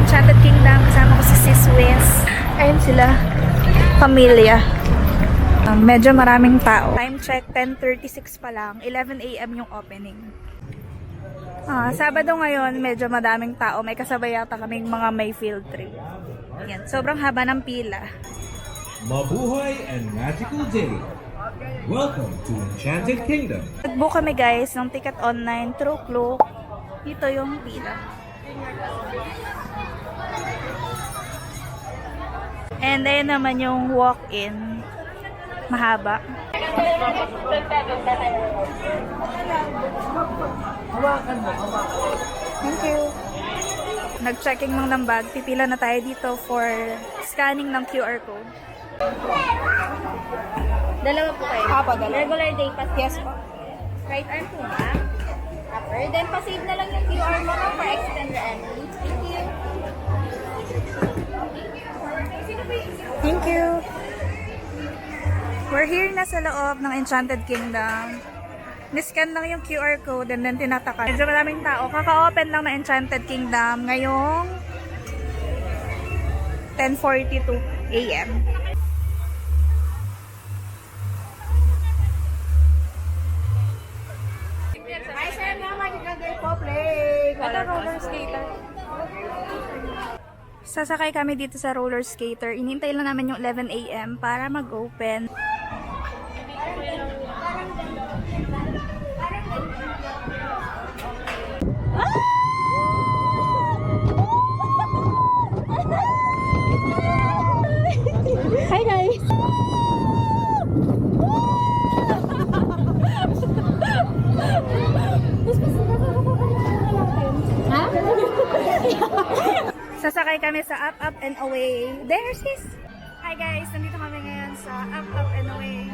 Enchanted Kingdom. Kasama ko si Sis Wiz. Ayun sila. Pamilya. Medyo maraming tao. Time check, 10:36 pa lang. 11 AM yung opening. Sabado ngayon, medyo madaming tao. May kasabay yata kaming mga may field trip. Yan. Sobrang haba ng pila. Mabuhay and magical day. Welcome to Enchanted Kingdom. Nag-book kami guys ng ticket online through Klook. Dito yung pila. And then naman yung walk-in. Mahaba. Thank you. Nag-checking lang ng bag. Pipila na tayo dito for scanning ng QR code. Dalawa po kayo. Apo, dalawa. Regular day pass. Yes po. Right arm po ba? Upper. Then pasave na lang yung QR mo for extend the entry. Thank you. Thank you. We're here na sa loob ng Enchanted Kingdom. Niscan lang yung QR code and then tinataka. Medyo maraming tao. Kaka-open lang ng Enchanted Kingdom ngayong 10:42 AM. Hi, sir. Magical po, play. Ito, roller skater. Sasakay kami dito sa roller skater. Inintay lang namin yung 11 AM para mag-open. Hi, guys. Sasakay kami sa Up, Up and Away. There, sis! Hi guys! Nandito kami ngayon sa Up, Up and Away.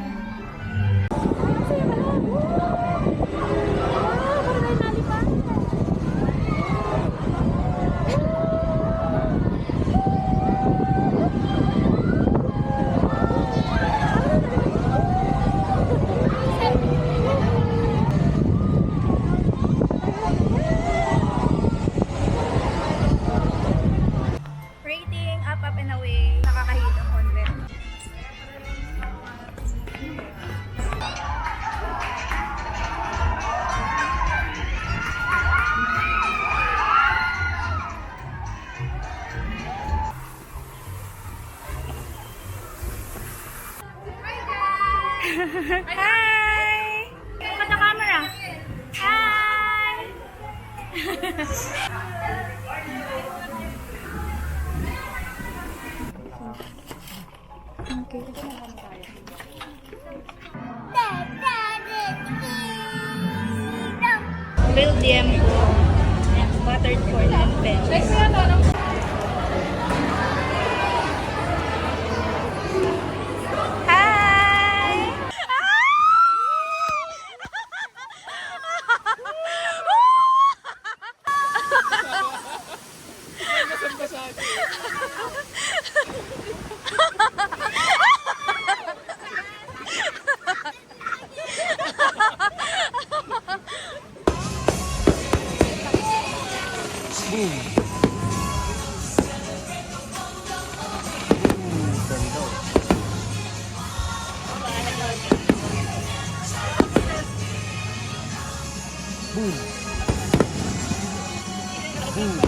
Rating, Up, Up and Away. Nakakahilong konti. Hi! Look at the camera. Hi! Okay. Belgium po. Buttered corn and veggies. Hi! Boom.